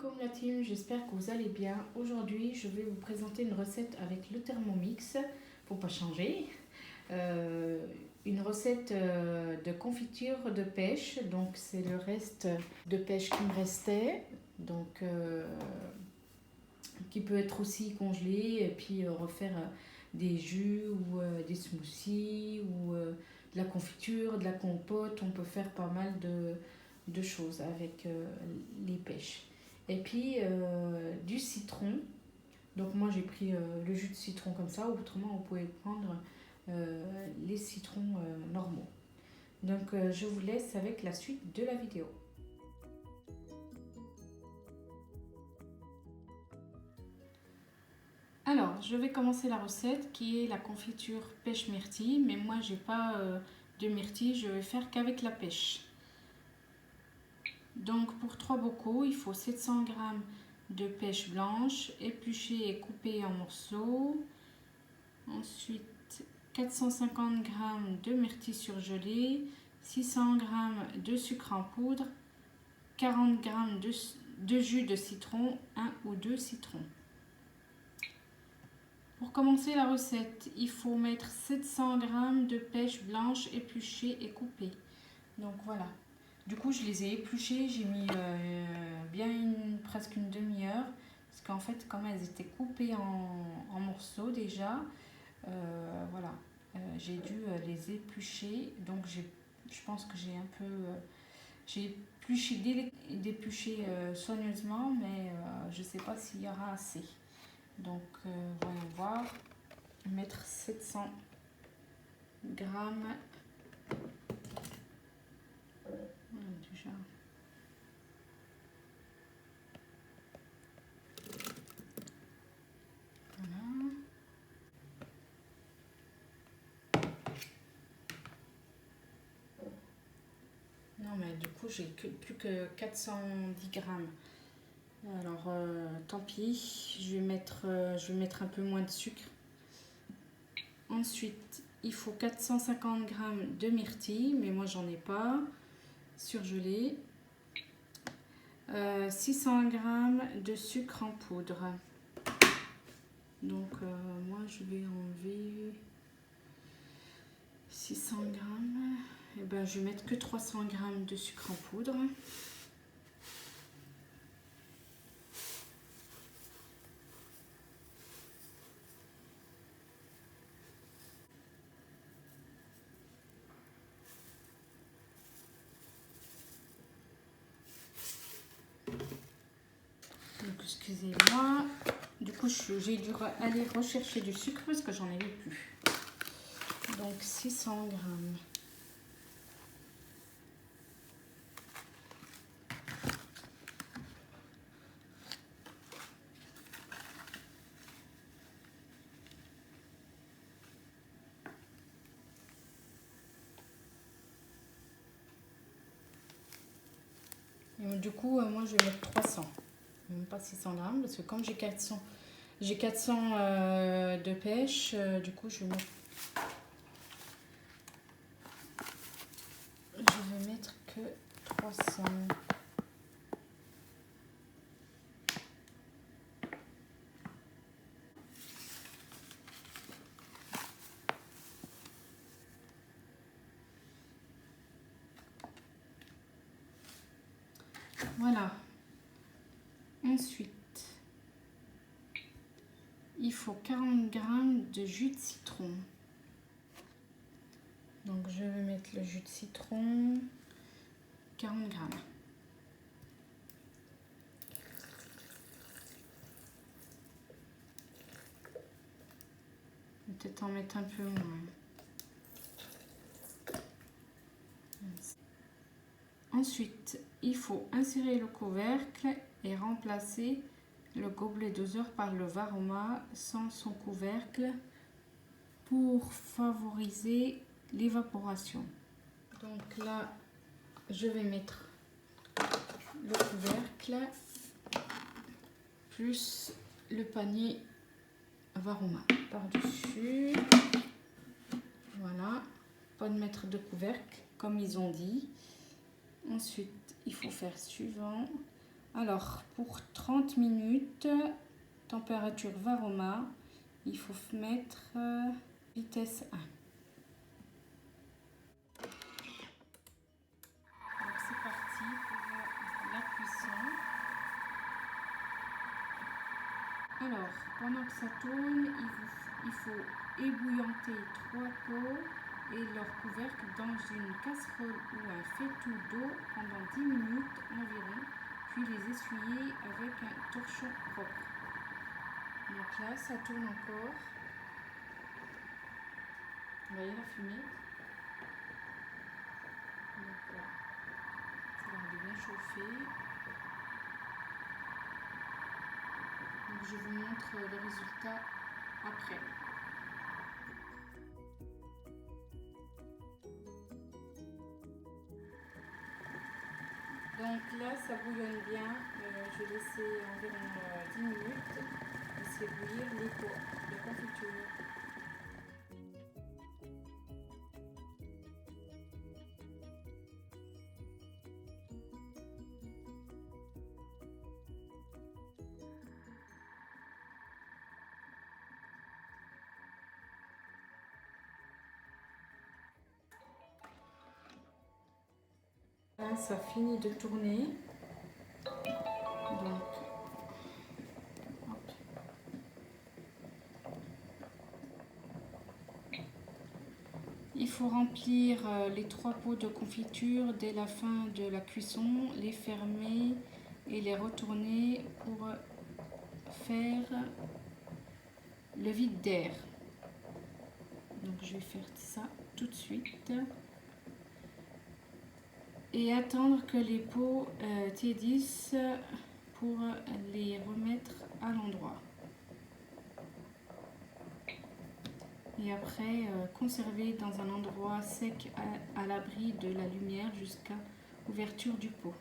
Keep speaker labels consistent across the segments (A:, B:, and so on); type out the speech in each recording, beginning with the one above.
A: alaikum la team, j'espère que vous allez bien. Aujourd'hui, je vais vous présenter une recette avec le Thermomix, faut pas changer. Une recette de confiture de pêche, donc c'est le reste de pêche qui me restait, donc qui peut être aussi congelé et puis refaire des jus ou des smoothies ou de la confiture, de la compote. On peut faire pas mal de choses avec les pêches. Et puis du citron. Donc moi j'ai pris le jus de citron comme ça, ou autrement vous pouvez prendre les citrons normaux. Donc je vous laisse avec la suite de la vidéo. Alors je vais commencer la recette qui est la confiture pêche myrtille, mais moi j'ai pas de myrtille, je vais faire qu'avec la pêche. Donc pour 3 bocaux, il faut 700 g de pêche blanche, épluchée et coupée en morceaux. Ensuite 450 g de myrtille surgelée, 600 g de sucre en poudre, 40 g de jus de citron, 1 ou 2 citrons. Pour commencer la recette, il faut mettre 700 g de pêche blanche épluchée et coupée. Donc voilà. Du coup, je les ai épluchées, j'ai mis presque une demi-heure. Parce qu'en fait, comme elles étaient coupées en morceaux déjà, voilà, j'ai dû les éplucher. Donc je pense que j'ai un peu... j'ai épluché soigneusement, mais je ne sais pas s'il y aura assez. Donc voyons voir. Mettre 700 g. Déjà. Voilà. Non mais du coup j'ai plus que 410 grammes. Alors tant pis, je vais mettre un peu moins de sucre. Ensuite il faut 450 g de myrtille, mais moi j'en ai pas, surgelée. 600 g de sucre en poudre. Donc moi je vais enlever 600 g. Et ben je vais mettre que 300 g de sucre en poudre. Donc excusez-moi. Du coup j'ai dû aller rechercher du sucre parce que j'en avais plus. Donc 600 g. Et du coup, moi je vais mettre 300, même pas 600 grammes, parce que comme j'ai 400 de pêche, du coup je vais mettre que 300. Voilà. Ensuite, il faut 40 g de jus de citron. Donc je vais mettre le jus de citron, 40 g. Peut-être en mettre un peu moins. Ensuite, il faut insérer le couvercle et remplacer le gobelet doseur par le Varoma sans son couvercle pour favoriser l'évaporation. Donc là, je vais mettre le couvercle plus le panier Varoma par-dessus. Voilà, pas de mettre de couvercle comme ils ont dit. Ensuite, il faut faire suivant. Alors, pour 30 minutes, température Varoma, il faut mettre vitesse 1. Donc c'est parti pour la cuisson. Alors, pendant que ça tourne, il faut ébouillanter 3 pots et leur couvercle dans une casserole ou un faitout d'eau pendant 10 minutes environ, puis les essuyer avec un torchon propre. Donc là, ça tourne encore. Vous voyez la fumée? Donc là, ça a l'air de bien chauffer. Donc je vous montre le résultat après. Donc là, ça bouillonne bien. Je vais laisser environ 10 minutes laisser bouillir les pots de confiture. Là, ça finit de tourner. Donc, hop. Il faut remplir les 3 pots de confiture dès la fin de la cuisson, les fermer et les retourner pour faire le vide d'air. Donc je vais faire ça tout de suite et attendre que les pots tiédissent pour les remettre à l'endroit. Et après conserver dans un endroit sec à l'abri de la lumière jusqu'à ouverture du pot.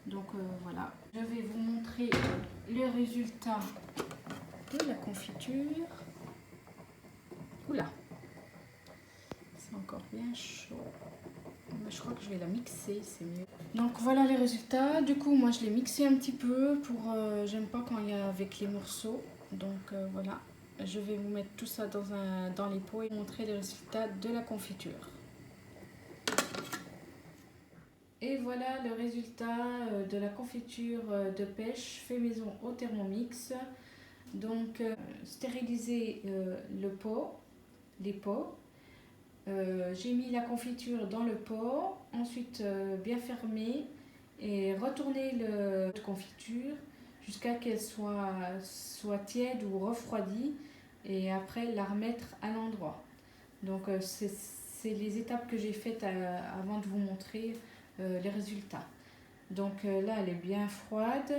A: Donc voilà, je vais vous montrer le résultat de la confiture. Oula, c'est encore bien chaud. Mais je crois que je vais la mixer, c'est mieux. Donc voilà les résultats. Du coup, moi je l'ai mixé un petit peu pour. J'aime pas quand il y a avec les morceaux. Donc voilà, je vais vous mettre tout ça dans les pots et montrer les résultats de la confiture. Et voilà le résultat de la confiture de pêche fait maison au Thermomix. Donc stériliser le pot, les pots. J'ai mis la confiture dans le pot, ensuite bien fermer et retourner la confiture jusqu'à qu'elle soit tiède ou refroidie et après la remettre à l'endroit. Donc c'est les étapes que j'ai faites avant de vous montrer les résultats. Donc là elle est bien froide,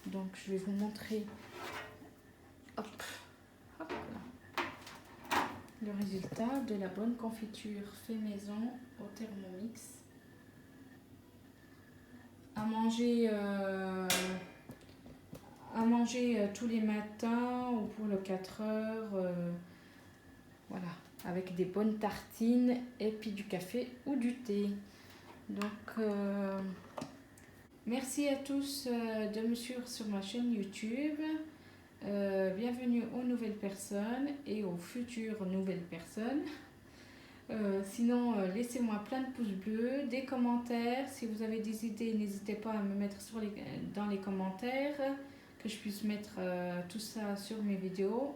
A: donc je vais vous montrer. Hop, hop là. Le résultat de la bonne confiture fait maison au Thermomix. À manger tous les matins ou pour le 4 heures. Voilà, avec des bonnes tartines et puis du café ou du thé. Donc, merci à tous de me suivre sur ma chaîne YouTube. Bienvenue aux nouvelles personnes et aux futures nouvelles personnes. Sinon, laissez-moi plein de pouces bleus, des commentaires. Si vous avez des idées, n'hésitez pas à me mettre dans les commentaires, que je puisse mettre tout ça sur mes vidéos.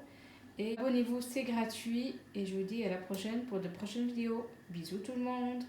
A: Et abonnez-vous, c'est gratuit. Et je vous dis à la prochaine pour de prochaines vidéos. Bisous tout le monde!